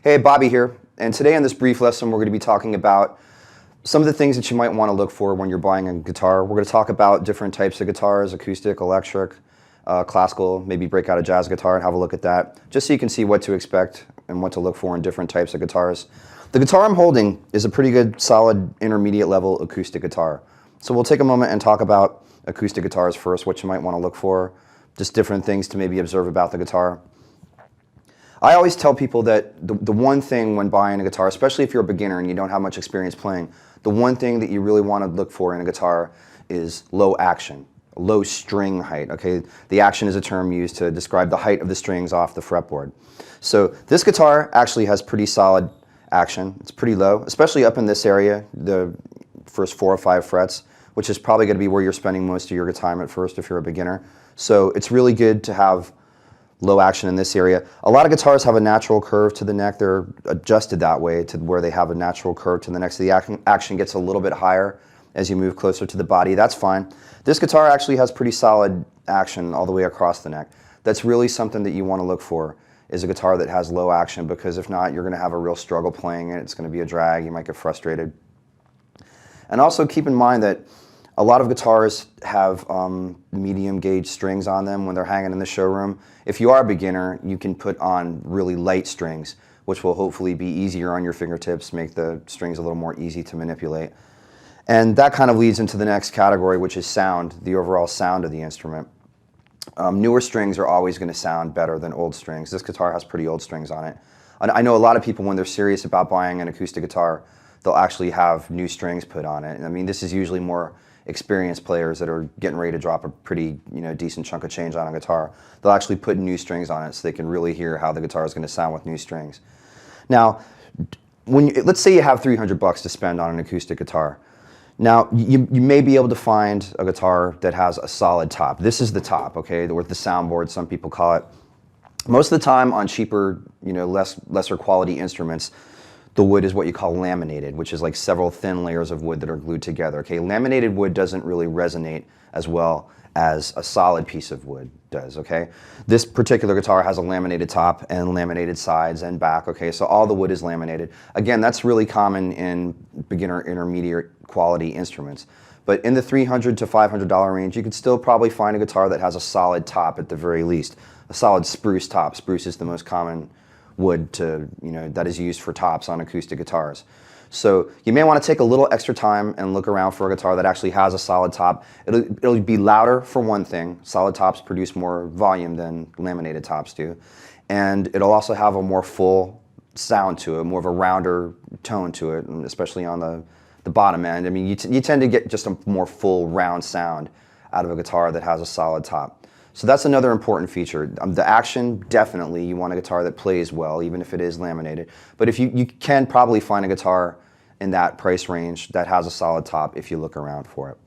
Hey, Bobby here, and today in this brief lesson we're going to be talking about some of the things that you might want to look for when you're buying a guitar. We're going to talk about different types of guitars, acoustic, electric, classical, maybe break out a jazz guitar and have a look at that, just so you can see what to expect and what to look for in different types of guitars. The guitar I'm holding is a pretty good, solid, intermediate level acoustic guitar. So we'll take a moment and talk about acoustic guitars first, what you might want to look for, just different things to maybe observe about the guitar. I always tell people that the one thing when buying a guitar, especially if you're a beginner and you don't have much experience playing, the one thing that you really want to look for in a guitar is low action, low string height. Okay, the action is a term used to describe the height of the strings off the fretboard. So this guitar actually has pretty solid action. It's pretty low, especially up in this area, the first 4 or 5 frets, which is probably going to be where you're spending most of your time at first if you're a beginner. So it's really good to have low action in this area. A lot of guitars have a natural curve to the neck. They're adjusted that way to where they have a natural curve to the neck, so the action gets a little bit higher as you move closer to the body. That's fine. This guitar actually has pretty solid action all the way across the neck. That's really something that you want to look for, is a guitar that has low action, because if not, you're going to have a real struggle playing it. It's going to be a drag. You might get frustrated. And also keep in mind that a lot of guitars have medium gauge strings on them when they're hanging in the showroom. If you are a beginner, you can put on really light strings, which will hopefully be easier on your fingertips, make the strings a little more easy to manipulate. And that kind of leads into the next category, which is sound, the overall sound of the instrument. Newer strings are always going to sound better than old strings. This guitar has pretty old strings on it. I know a lot of people, when they're serious about buying an acoustic guitar, they'll actually have new strings put on it. I mean, this is usually more experienced players that are getting ready to drop a pretty decent chunk of change on a guitar. They'll actually put new strings on it so they can really hear how the guitar is going to sound with new strings. Now, let's say you have $300 to spend on an acoustic guitar. Now, you may be able to find a guitar that has a solid top. This is the top, okay, or the soundboard, some people call it. Most of the time on cheaper, lesser quality instruments, the wood is what you call laminated, which is like several thin layers of wood that are glued together. Okay, laminated wood doesn't really resonate as well as a solid piece of wood does. Okay, this particular guitar has a laminated top and laminated sides and back. Okay, so all the wood is laminated. Again, that's really common in beginner, intermediate quality instruments. But in the $300 to $500 range, you could still probably find a guitar that has a solid top at the very least, a solid spruce top. Spruce is the most common wood that is used for tops on acoustic guitars. So you may want to take a little extra time and look around for a guitar that actually has a solid top. It'll be louder, for one thing. Solid tops produce more volume than laminated tops do. And it'll also have a more full sound to it, more of a rounder tone to it, especially on the bottom end. I mean, you tend to get just a more full, round sound out of a guitar that has a solid top. So that's another important feature. The action, definitely, you want a guitar that plays well, even if it is laminated. But if you can probably find a guitar in that price range that has a solid top if you look around for it.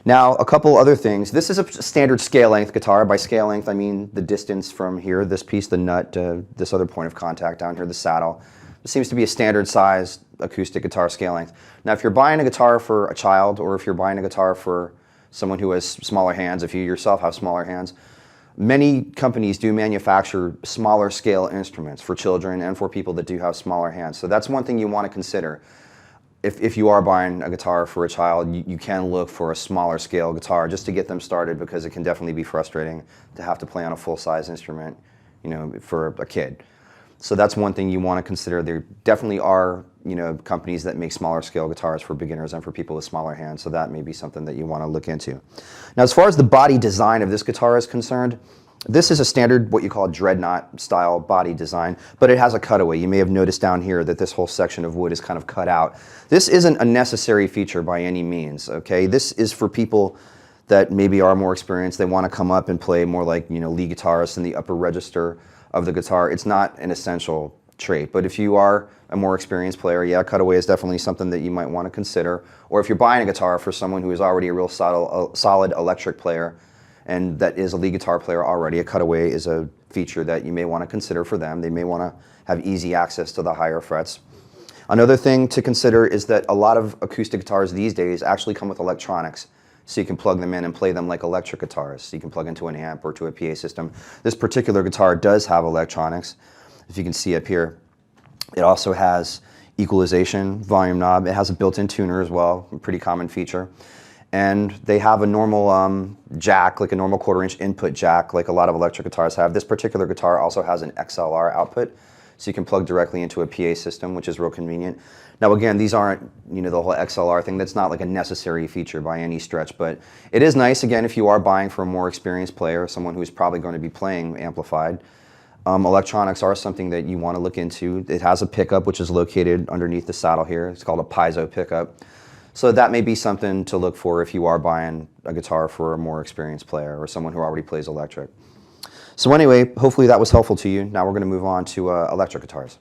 Now, a couple other things. This is a standard scale length guitar. By scale length, I mean the distance from here, this piece, the nut, to this other point of contact down here, the saddle. It seems to be a standard size acoustic guitar scale length. Now, if you're buying a guitar for a child, or if you're buying a guitar for someone who has smaller hands, if you yourself have smaller hands, many companies do manufacture smaller scale instruments for children and for people that do have smaller hands. So that's one thing you want to consider. If you are buying a guitar for a child, you can look for a smaller scale guitar just to get them started, because it can definitely be frustrating to have to play on a full-size instrument, for a kid. So that's one thing you want to consider. There definitely are, companies that make smaller scale guitars for beginners and for people with smaller hands, so that may be something that you want to look into. Now, as far as the body design of this guitar is concerned, this is a standard, what you call dreadnought style body design, but it has a cutaway. You may have noticed down here that this whole section of wood is kind of cut out. This isn't a necessary feature by any means, okay? This is for people that maybe are more experienced. They want to come up and play more like, lead guitarists in the upper register of the guitar. It's not an essential trait, but if you are a more experienced player, yeah, cutaway is definitely something that you might want to consider. Or if you're buying a guitar for someone who is already a real solid electric player and that is a lead guitar player already, a cutaway is a feature that you may want to consider for them. They may want to have easy access to the higher frets. Another thing to consider is that a lot of acoustic guitars these days actually come with electronics. So you can plug them in and play them like electric guitars. So you can plug into an amp or to a PA system. This particular guitar does have electronics, if you can see up here. It also has equalization, volume knob. It has a built-in tuner as well, a pretty common feature. And they have a normal jack, like a normal 1/4-inch input jack, like a lot of electric guitars have. This particular guitar also has an XLR output, so you can plug directly into a PA system, which is real convenient. Now again, these aren't, the whole XLR thing. That's not like a necessary feature by any stretch, but it is nice, again, if you are buying for a more experienced player, someone who's probably going to be playing amplified. Electronics are something that you want to look into. It has a pickup, which is located underneath the saddle here. It's called a piezo pickup. So that may be something to look for if you are buying a guitar for a more experienced player or someone who already plays electric. So anyway, hopefully that was helpful to you. Now we're going to move on to electric guitars.